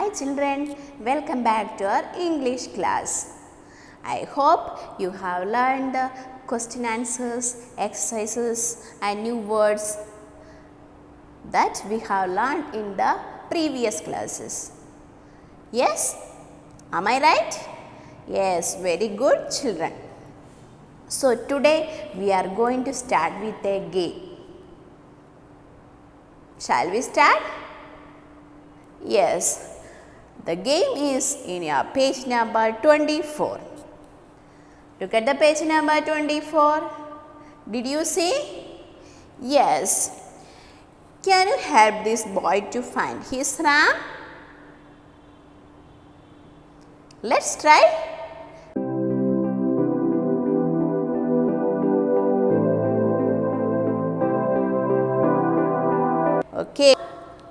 Hi children, welcome back to our English class. I hope you have learned the question answers, exercises and new words that we have learned in the previous classes. Yes? Am I right? Yes, very good children. So today we are going to start with a game. Shall we start? Yes. The game is in your page number 24. Look at the page number 24. Did you see? Yes. Can you help this boy to find his ram? Let's try. Okay.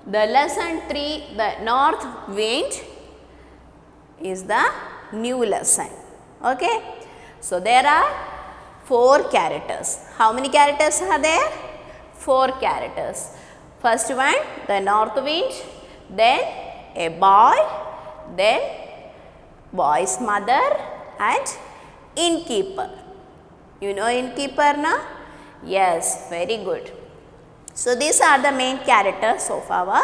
The lesson 3, the north wind, is the new lesson. Okay. So there are 4 characters. How many characters are there? 4 characters. First one, the north wind, then a boy, then boy's mother and innkeeper. You know innkeeper now? Yes, very good. So these are the main characters of our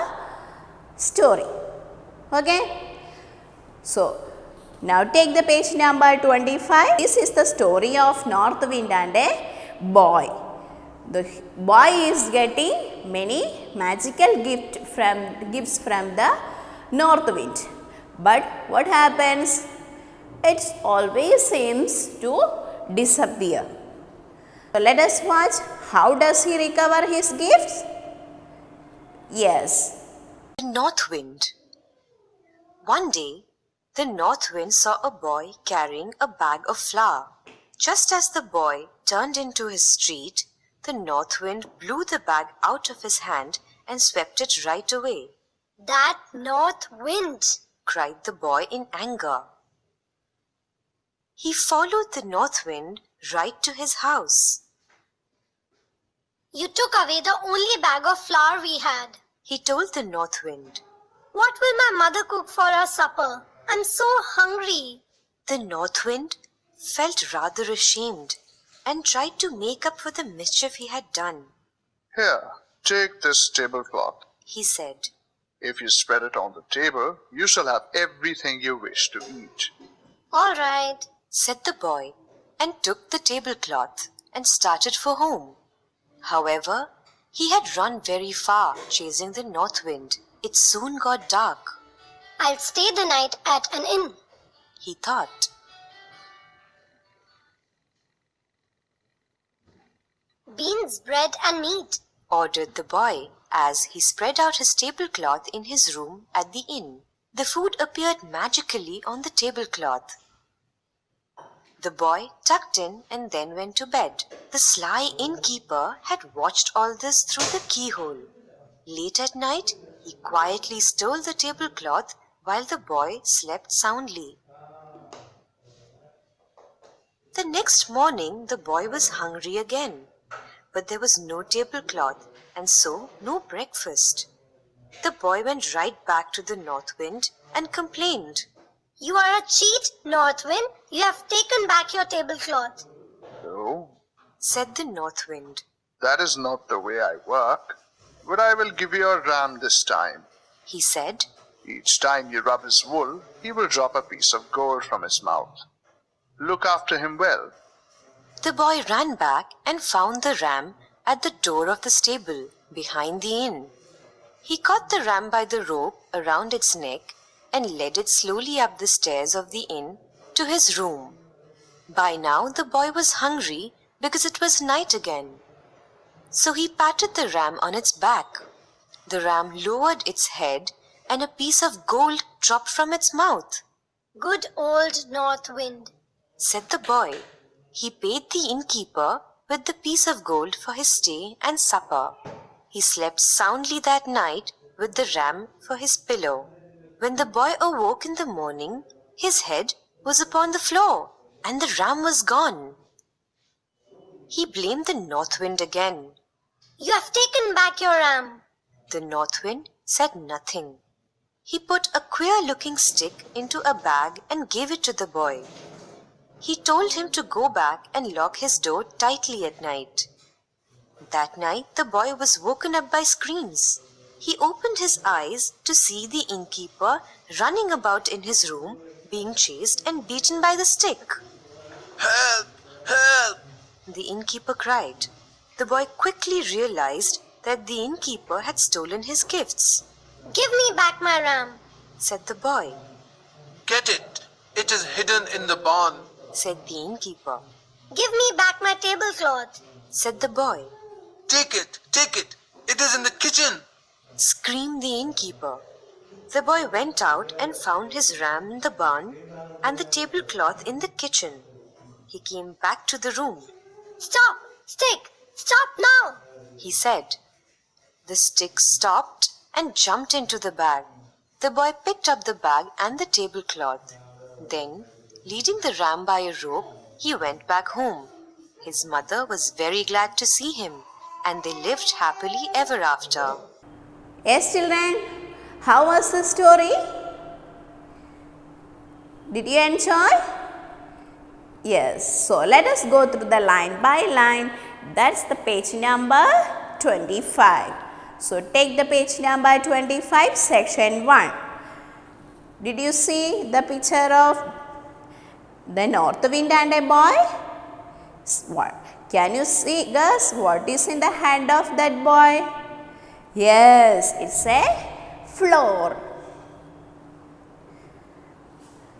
story. Okay. So now take the page number 25. This is the story of north wind and a boy. The boy is getting many magical gifts from the north wind. But what happens? It always seems to disappear. So let us watch how does he recover his gifts? Yes. The North Wind. One day, the North Wind saw a boy carrying a bag of flour. Just as the boy turned into his street, the North Wind blew the bag out of his hand and swept it right away. That North Wind! Cried the boy in anger. He followed the North Wind right to his house. You took away the only bag of flour we had, he told the North Wind. What will my mother cook for our supper? I'm so hungry. The North Wind felt rather ashamed and tried to make up for the mischief he had done. Here, take this tablecloth, he said. If you spread it on the table, you shall have everything you wish to eat. All right, said the boy, and took the tablecloth and started for home. However, he had run very far chasing the north wind. It soon got dark. I'll stay the night at an inn, he thought. Beans, bread and meat, ordered the boy as he spread out his tablecloth in his room at the inn. The food appeared magically on the tablecloth. The boy tucked in and then went to bed. The sly innkeeper had watched all this through the keyhole. Late at night, he quietly stole the tablecloth while the boy slept soundly. The next morning, the boy was hungry again, but there was no tablecloth and so no breakfast. The boy went right back to the North Wind and complained. You are a cheat, North Wind. You have taken back your tablecloth. No, said the North Wind. That is not the way I work. But I will give you a ram this time, he said. Each time you rub his wool, he will drop a piece of gold from his mouth. Look after him well. The boy ran back and found the ram at the door of the stable behind the inn. He caught the ram by the rope around its neck and led it slowly up the stairs of the inn to his room. By now the boy was hungry because it was night again. So he patted the ram on its back. The ram lowered its head and a piece of gold dropped from its mouth. Good old North Wind, said the boy. He paid the innkeeper with the piece of gold for his stay and supper. He slept soundly that night with the ram for his pillow. When the boy awoke in the morning, his head was upon the floor and the ram was gone. He blamed the North Wind again. You have taken back your ram. The North Wind said nothing. He put a queer-looking stick into a bag and gave it to the boy. He told him to go back and lock his door tightly at night. That night the boy was woken up by screams. He opened his eyes to see the innkeeper running about in his room, being chased and beaten by the stick. Help! Help! The innkeeper cried. The boy quickly realized that the innkeeper had stolen his gifts. Give me back my ram, Said the boy. Get it! It is hidden in the barn. Said the innkeeper. Give me back my tablecloth. Said the boy. Take it! Take it! It is in the kitchen! Screamed the innkeeper. The boy went out and found his ram in the barn and the tablecloth in the kitchen. He came back to the room. Stop! Stick! Stop now! He said. The stick stopped and jumped into the bag. The boy picked up the bag and the tablecloth. Then, leading the ram by a rope, he went back home. His mother was very glad to see him, and they lived happily ever after. Yes, children, how was the story? Did you enjoy? Yes, so let us go through the line by line. That's the page number 25. So take the page number 25, section 1. Did you see the picture of the north wind and a boy? What? Can you see, guess what is in the hand of that boy? Yes, it's a floor.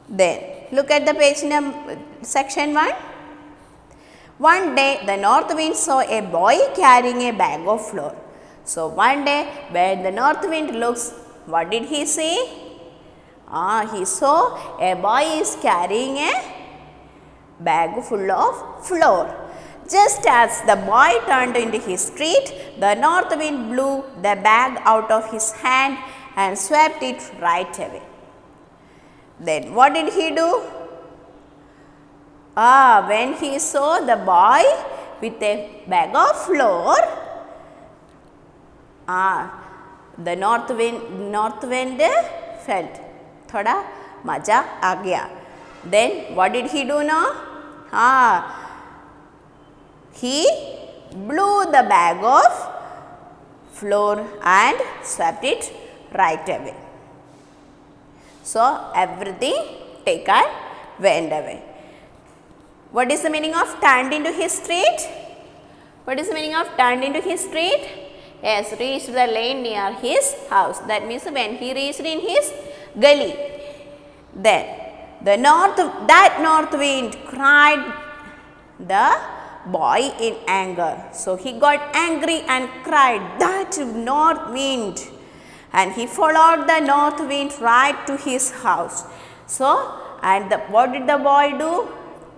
Then look at the page number section 1. One day the north wind saw a boy carrying a bag of flour. So one day when the north wind looks, what did he see? He saw a boy is carrying a bag full of flour. Just as the boy turned into his street, the north wind blew the bag out of his hand and swept it right away. Then what did he do? When he saw the boy with a bag of flour, the north wind felt thoda maja aa gaya. Then what did he do now? He blew the bag of flour and swept it right away. So everything taken went away. What is the meaning of turned into his street? What is the meaning of turned into his street? Yes, reached the lane near his house. That means when he reached in his gully. Then that north wind cried the boy in anger. So he got angry and cried, that north wind. And he followed the north wind right to his house. So, and what did the boy do?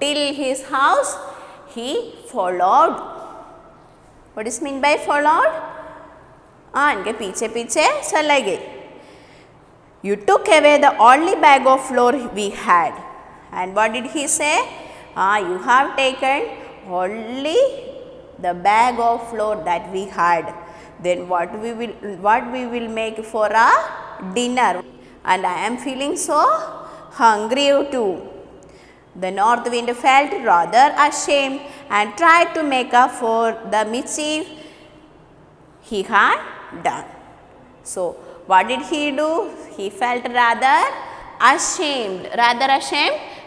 Till his house, he followed. What is meant by followed? इनके पीछे पीछे चले गए. You took away the only bag of flour we had. And what did he say? You have taken only the bag of flour that we had. Then what we will make for our dinner? And I am feeling so hungry too. The north wind felt rather ashamed and tried to make up for the mischief he had done. So what did he do? He felt rather ashamed,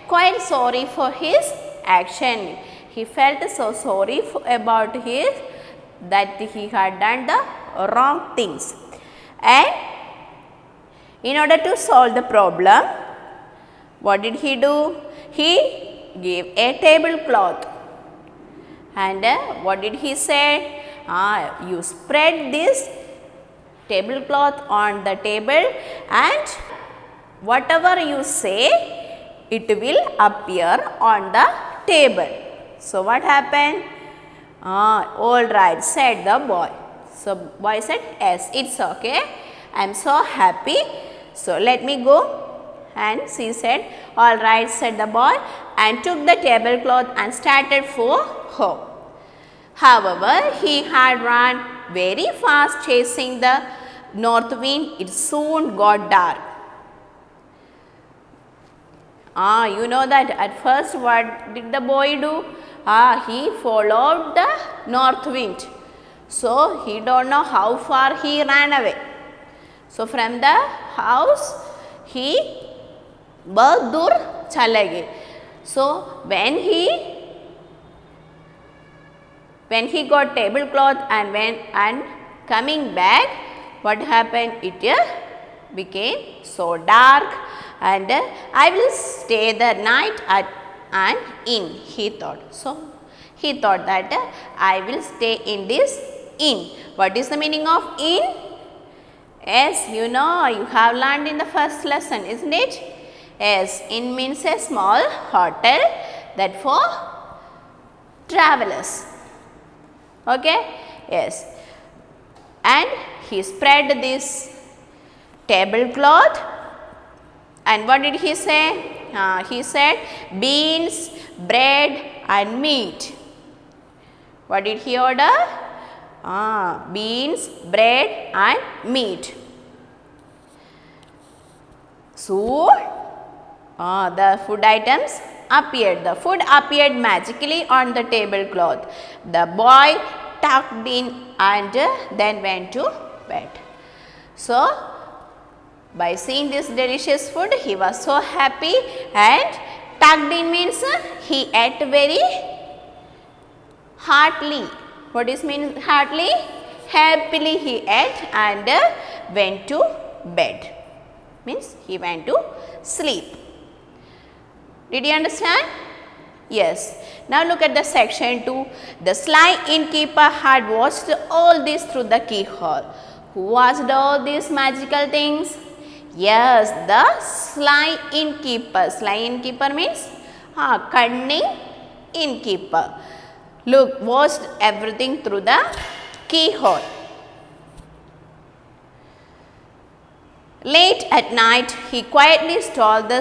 quite sorry for his action. He felt so sorry about that he had done the wrong things. And in order to solve the problem, what did he do? He gave a tablecloth. And what did he say? You spread this tablecloth on the table and whatever you say, it will appear on the table. So what happened? All right, said the boy. So boy said, yes, it's okay. I am so happy. So let me go. And she said, all right, said the boy, and took the tablecloth and started for home. However, he had run very fast chasing the north wind, it soon got dark. You know that at first what did the boy do? He followed the north wind. So, he don't know how far he ran away. So, from the house, he bahut dur chale gaye. So, when he got tablecloth and coming back, what happened? It became so dark, and I will stay the night at an inn, he thought. So, he thought that I will stay in this inn. What is the meaning of inn? Yes, you know, you have learned in the first lesson, isn't it? Yes, inn means a small hotel that for travelers. Okay? Yes. And he spread this tablecloth, and what did he say? He said beans, bread and meat. What did he order? Beans, bread and meat. So, the food items appeared. The food appeared magically on the tablecloth. The boy tucked in and then went to bed. So, by seeing this delicious food, he was so happy, and tucked in means he ate very heartily. What is mean heartily? Happily he ate and went to bed. Means he went to sleep. Did you understand? Yes. Now look at the section 2. The sly innkeeper had watched all this through the keyhole. Who watched all these magical things? Yes, the sly innkeeper. Sly innkeeper means cunning innkeeper. Look, watched everything through the keyhole. Late at night, he quietly stole the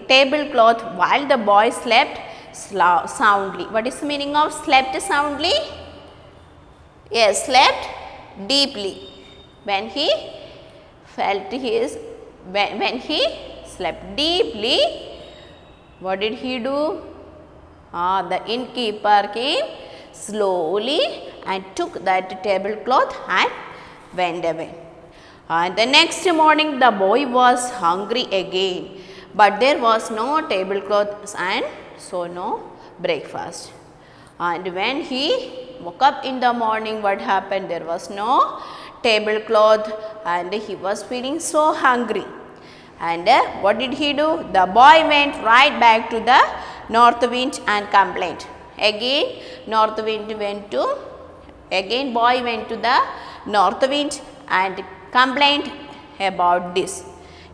tablecloth while the boy slept soundly. What is the meaning of slept soundly? Yes, slept deeply. When he felt when he slept deeply, what did he do? The innkeeper came slowly and took that tablecloth and went away. And the next morning the boy was hungry again, but there was no tablecloth and so no breakfast. And when he woke up in the morning, what happened? There was no tablecloth and he was feeling so hungry. And what did he do? The boy went right back to the north wind and complained. Again boy went to the north wind and complained about this.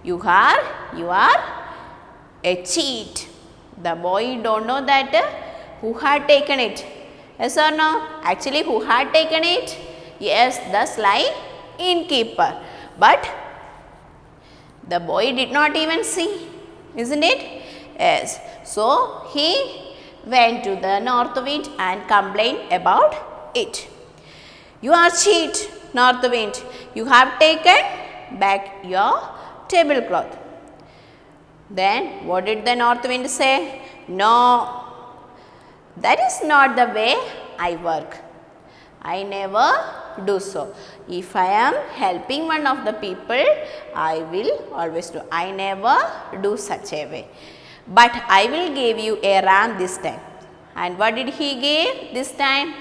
You are a cheat. The boy don't know that who had taken it. Yes or no? Actually, who had taken it? Yes, the sly innkeeper. But the boy did not even see, isn't it? Yes. So, he went to the north wind and complained about it. You are cheat, north wind. You have taken back your tablecloth. Then, what did the north wind say? No, that is not the way I work. I never do so. If I am helping one of the people, I will always do. I never do such a way. But I will give you a ram this time. And what did he give this time?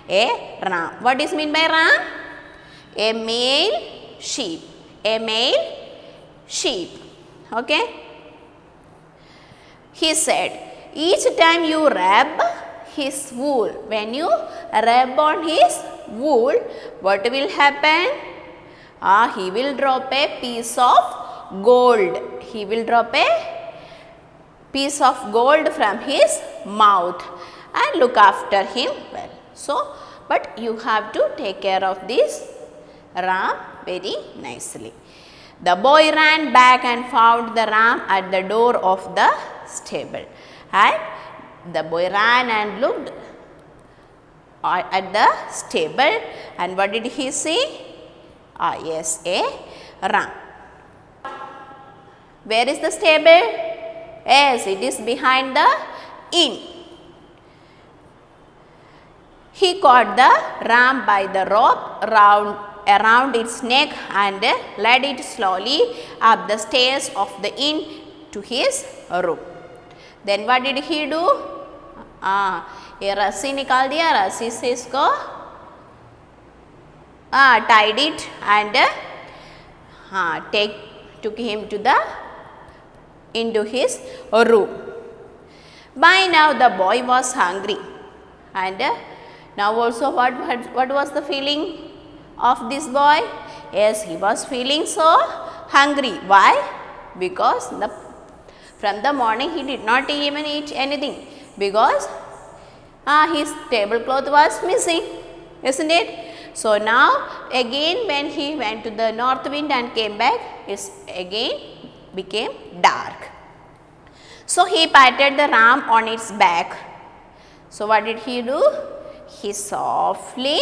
A ram. What is mean by ram? A male sheep. A male sheep. Okay. He said, each time you rub his wool, when you rub on his wool, what will happen? He will drop a piece of gold. He will drop a piece of gold from his mouth and look after him well. So, but you have to take care of this ram very nicely. The boy ran back and found the ram at the door of the stable. And the boy ran and looked at the stable, and what did he see? Yes, a ram. Where is the stable? Yes, it is behind the inn. He caught the ram by the rope around its neck and led it slowly up the stairs of the inn to his room. Then what did he do? ये रस्सी निकाल दिया, रस्सी से इसको tied it and took him into his room. By now the boy was hungry, and now also what was the feeling of this boy? Yes, he was feeling so hungry. Why? Because from the morning he did not even eat anything, because his tablecloth was missing, isn't it? So now again when he went to the north wind and came back, it again became dark. So he patted the ram on its back. So what did he do? He softly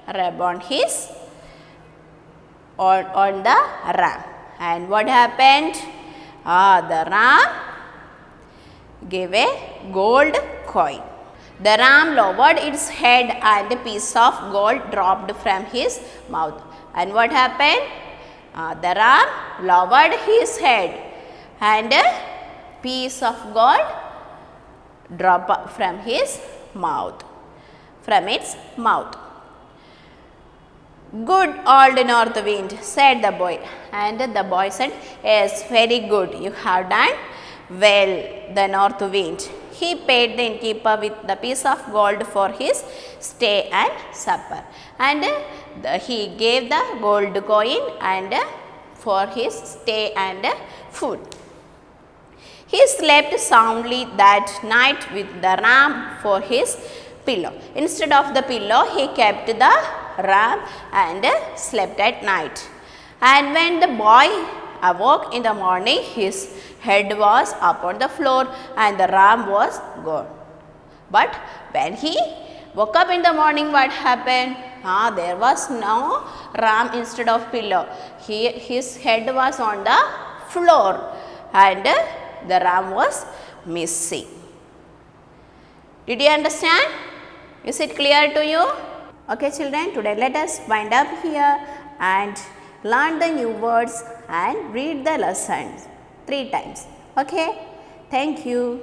rubbed on the ram. And what happened? The ram gave a gold coin. The ram lowered its head and a piece of gold dropped from his mouth. And what happened? The ram lowered his head and a piece of gold dropped from its mouth. Good old north wind, said the boy. And the boy said, yes, very good, you have done well, the north wind. He paid the innkeeper with the piece of gold for his stay and supper. And he gave the gold coin and for his stay and food. He slept soundly that night with the ram for his pillow. Instead of the pillow, he kept the ram and slept at night. And when the boy awoke in the morning, his head was upon the floor and the ram was gone. But when he woke up in the morning, what happened? There was no ram instead of pillow. His head was on the floor and the ram was missing. Did you understand? Is it clear to you? Okay children, today let us wind up here and learn the new words and read the lessons 3 times. Okay? Thank you.